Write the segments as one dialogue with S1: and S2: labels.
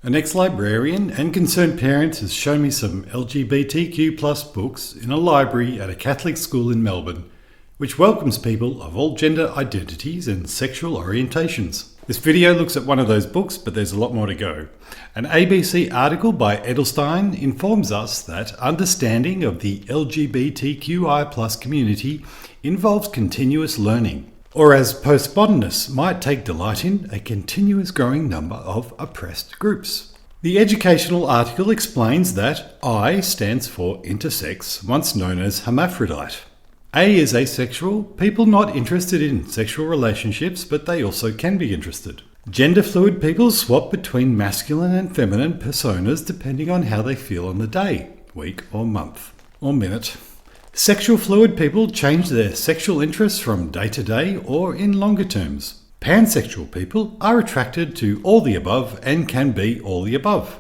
S1: An ex-librarian and concerned parent has shown me some LGBTQ plus books in a library at a Catholic school in Melbourne, which welcomes people of all gender identities and sexual orientations. This video looks at one of those books, but there's a lot more to go. An ABC article by Edelstein informs us that understanding of the LGBTQI plus community involves continuous learning, or as postmodernists might take delight in, a continuous growing number of oppressed groups. The educational article explains that I stands for intersex, once known as hermaphrodite. A is asexual, people not interested in sexual relationships, but they also can be interested. Gender fluid people swap between masculine and feminine personas depending on how they feel on the day, week or month or minute. Sexual fluid people change their sexual interests from day to day or in longer terms. Pansexual people are attracted to all the above and can be all the above.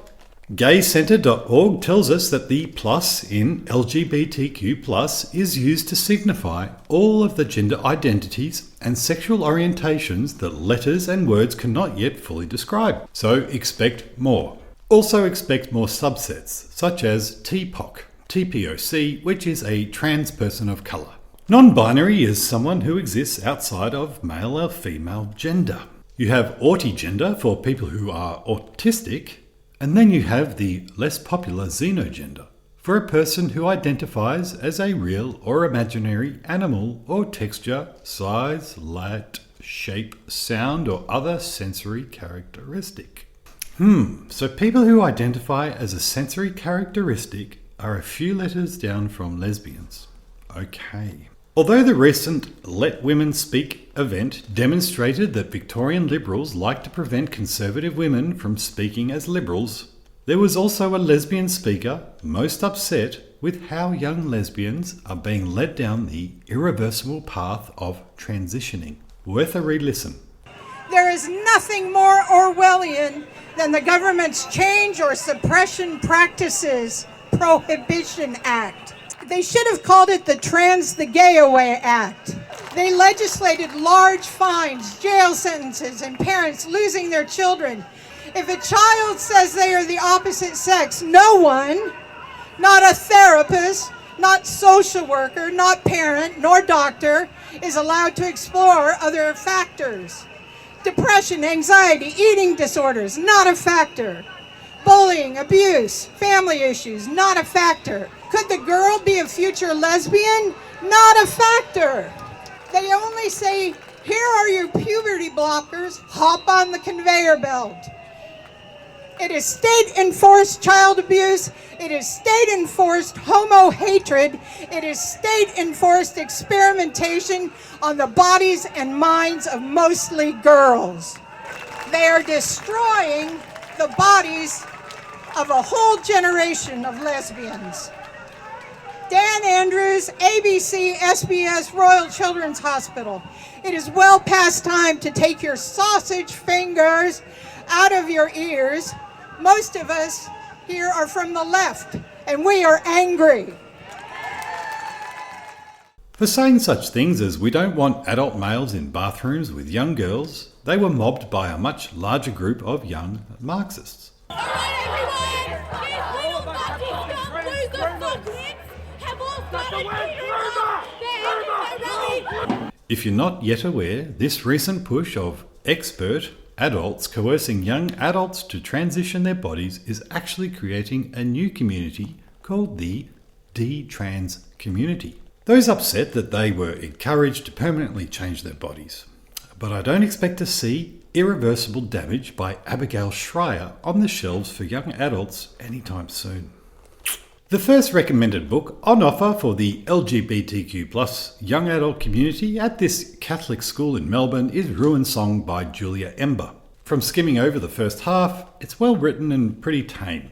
S1: Gaycenter.org tells us that the plus in LGBTQ+ is used to signify all of the gender identities and sexual orientations that letters and words cannot yet fully describe. So expect more. Also expect more subsets, such as TPOC, TPOC, which is a trans person of colour. Non-binary is someone who exists outside of male or female gender. You have autigender for people who are autistic, and then you have the less popular xenogender for a person who identifies as a real or imaginary animal or texture, size, light, shape, sound, or other sensory characteristic. So people who identify as a sensory characteristic are a few letters down from lesbians. Okay. Although the recent Let Women Speak event demonstrated that Victorian Liberals like to prevent conservative women from speaking as Liberals, there was also a lesbian speaker most upset with how young lesbians are being led down the irreversible path of transitioning. Worth a re-listen.
S2: There is nothing more Orwellian than the government's change or suppression practices Prohibition Act. They should have called it the the Gay Away Act. They legislated large fines, jail sentences, and parents losing their children. If a child says they are the opposite sex, no one, not a therapist, not social worker, not parent, nor doctor, is allowed to explore other factors. Depression, anxiety, eating disorders, not a factor. Bullying, abuse, family issues, not a factor. Could the girl be a future lesbian? Not a factor. They only say, here are your puberty blockers, hop on the conveyor belt. It is state-enforced child abuse. It is state-enforced homo hatred. It is state-enforced experimentation on the bodies and minds of mostly girls. They are destroying the bodies of a whole generation of lesbians. Dan Andrews, ABC, SBS, Royal Children's Hospital. It is well past time to take your sausage fingers out of your ears. Most of us here are from the left, and we are angry.
S1: For saying such things as we don't want adult males in bathrooms with young girls, they were mobbed by a much larger group of young Marxists. If you're not yet aware, this recent push of expert adults coercing young adults to transition their bodies is actually creating a new community called the D-Trans community. Those upset that they were encouraged to permanently change their bodies. But I don't expect to see irreversible damage by Abigail Schreier on the shelves for young adults anytime soon. The first recommended book on offer for the LGBTQ+ young adult community at this Catholic school in Melbourne is Ruin Song by Julia Ember. From skimming over the first half, it's well written and pretty tame.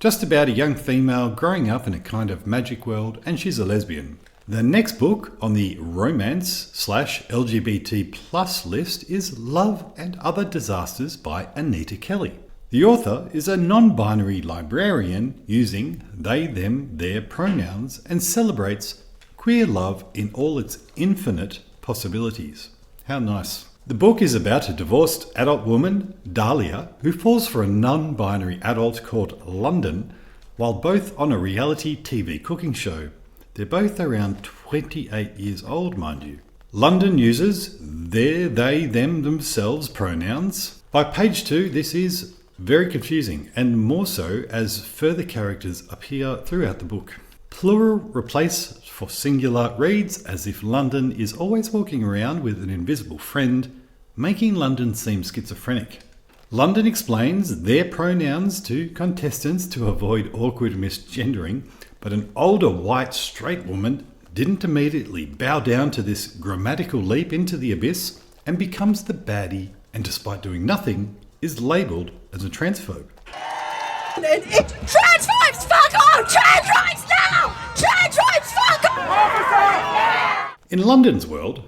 S1: Just about a young female growing up in a kind of magic world, and she's a lesbian. The next book on the romance/LGBT+ list is Love and Other Disasters by Anita Kelly. The author is a non-binary librarian using they, them, their pronouns and celebrates queer love in all its infinite possibilities. How nice. The book is about a divorced adult woman, Dahlia, who falls for a non-binary adult called London, while both on a reality TV cooking show. They're both around 28 years old, mind you. London uses their, they, them, themselves pronouns. By page 2, this is very confusing, and more so as further characters appear throughout the book. Plural replace for singular reads as if London is always walking around with an invisible friend, making London seem schizophrenic. London explains their pronouns to contestants to avoid awkward misgendering, but an older white straight woman didn't immediately bow down to this grammatical leap into the abyss and becomes the baddie, and despite doing nothing, is labelled as a transphobe.
S3: Transphobes, fuck off! Transphobes now! Transphobes, fuck off!
S1: In London's world,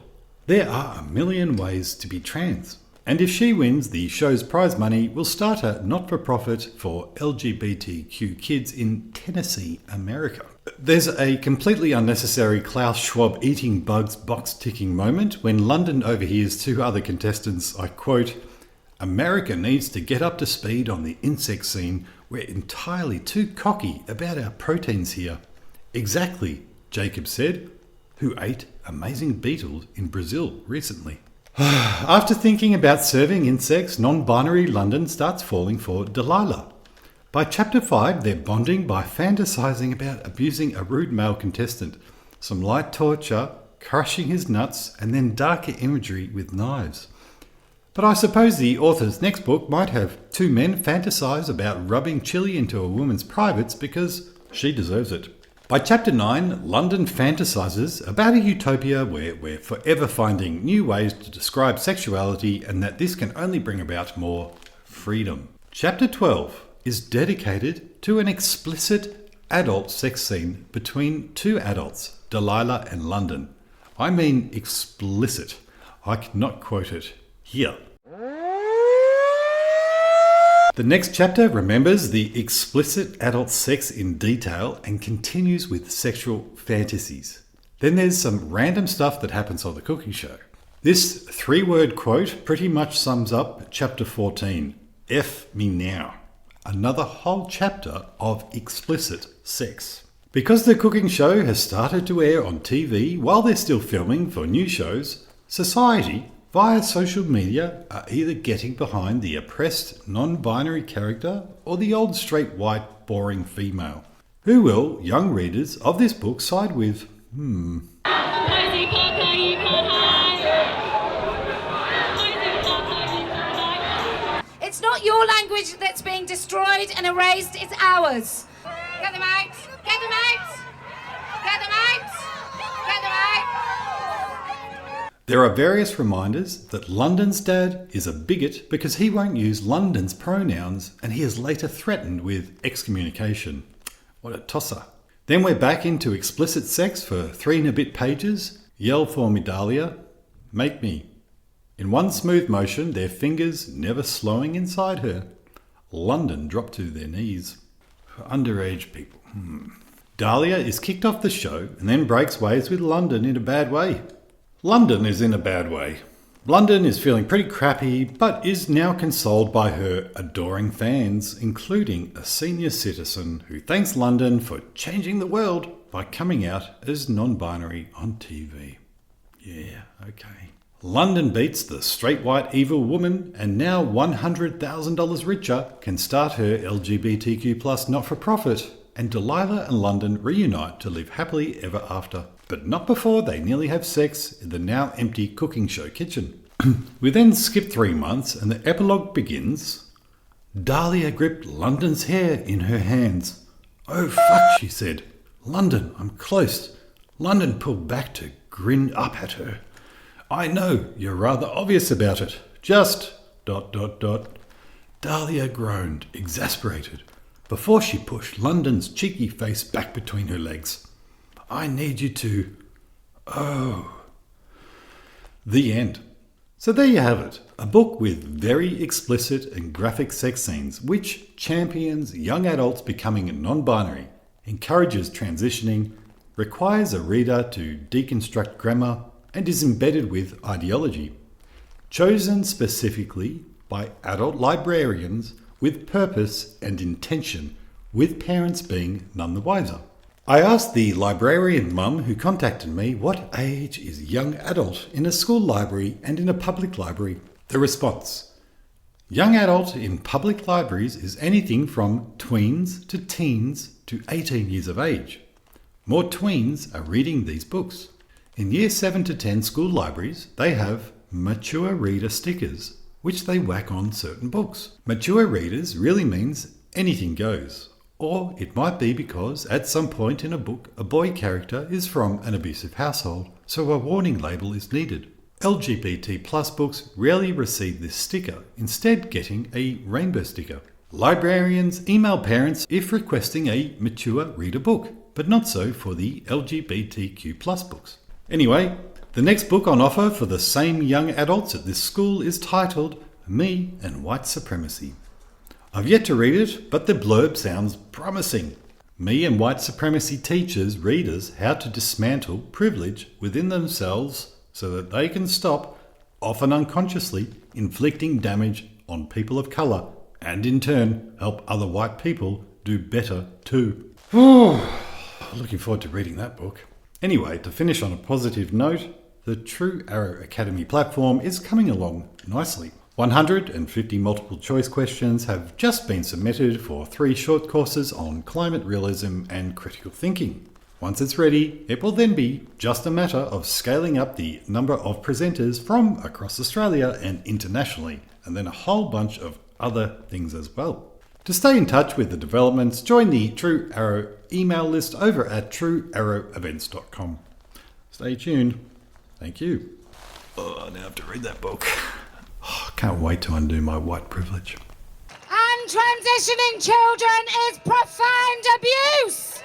S1: there are a million ways to be trans. And if she wins, the show's prize money will start a not-for-profit for LGBTQ kids in Tennessee, America. There's a completely unnecessary Klaus Schwab eating bugs box-ticking moment when London overhears two other contestants, I quote, "America needs to get up to speed on the insect scene. We're entirely too cocky about our proteins here." Exactly, Jacob said, who ate amazing beetles in Brazil recently. After thinking about serving insects, non-binary London starts falling for Delilah. By chapter 5, they're bonding by fantasizing about abusing a rude male contestant, some light torture, crushing his nuts, and then darker imagery with knives. But I suppose the author's next book might have two men fantasize about rubbing chili into a woman's privates because she deserves it. By chapter 9, London fantasizes about a utopia where we're forever finding new ways to describe sexuality and that this can only bring about more freedom. Chapter 12 is dedicated to an explicit adult sex scene between two adults, Delilah and London. I mean explicit. I cannot quote it here. The next chapter remembers the explicit adult sex in detail and continues with sexual fantasies. Then there's some random stuff that happens on the cooking show. This 3-word quote pretty much sums up chapter 14, F me now. Another whole chapter of explicit sex. Because the cooking show has started to air on TV while they're still filming for new shows, society via social media are either getting behind the oppressed non-binary character or the old straight white boring female. Who will young readers of this book side with?
S3: It's not your language that's being destroyed and erased, it's ours. Get them out! Get them out! Get them out! Get them out!
S1: There are various reminders that London's dad is a bigot because he won't use London's pronouns and he is later threatened with excommunication. What a tosser. Then we're back into explicit sex for 3 and a bit pages. Yell for me, Dahlia. Make me. In one smooth motion, their fingers never slowing inside her. London dropped to their knees. For underage people. Dahlia is kicked off the show and then breaks ways with London in a bad way. London is in a bad way. London is feeling pretty crappy, but is now consoled by her adoring fans, including a senior citizen who thanks London for changing the world by coming out as non-binary on TV. Yeah, okay. London beats the straight white evil woman and now $100,000 richer can start her LGBTQ+ not-for-profit, and Delilah and London reunite to live happily ever after. But not before they nearly have sex in the now empty cooking show kitchen. We then skip 3 months and the epilogue begins. Dahlia gripped London's hair in her hands. "Oh fuck," she said. "London, I'm close." London pulled back to grin up at her. "I know, you're rather obvious about it. Just... Dahlia groaned, exasperated, before she pushed London's cheeky face back between her legs. "I need you to... Oh." The end. So there you have it, a book with very explicit and graphic sex scenes which champions young adults becoming non-binary, encourages transitioning, requires a reader to deconstruct grammar, and is embedded with ideology. chosen specifically by adult librarians with purpose and intention, with parents being none the wiser. I asked the librarian mum who contacted me what age is young adult in a school library and in a public library. The response: young adult in public libraries is anything from tweens to teens to 18 years of age. More tweens are reading these books. In year 7 to 10 school libraries, they have mature reader stickers, which they whack on certain books. Mature readers really means anything goes. Or it might be because at some point in a book, a boy character is from an abusive household, so a warning label is needed. LGBT plus books rarely receive this sticker, instead getting a rainbow sticker. Librarians email parents if requesting a mature reader book, but not so for the LGBTQ plus books. Anyway, the next book on offer for the same young adults at this school is titled Me and White Supremacy. I've yet to read it, but the blurb sounds promising. Me and White Supremacy teaches readers how to dismantle privilege within themselves so that they can stop, often unconsciously, inflicting damage on people of colour and in turn help other white people do better too. Looking forward to reading that book. Anyway, to finish on a positive note, the True Arrow Academy platform is coming along nicely. 150 multiple choice questions have just been submitted for 3 short courses on climate realism and critical thinking. Once it's ready, it will then be just a matter of scaling up the number of presenters from across Australia and internationally, and then a whole bunch of other things as well. To stay in touch with the developments, join the True Arrow email list over at truearrowevents.com. Stay tuned. Thank you. I now have to read that book. Can't wait to undo my white privilege.
S3: And transitioning children is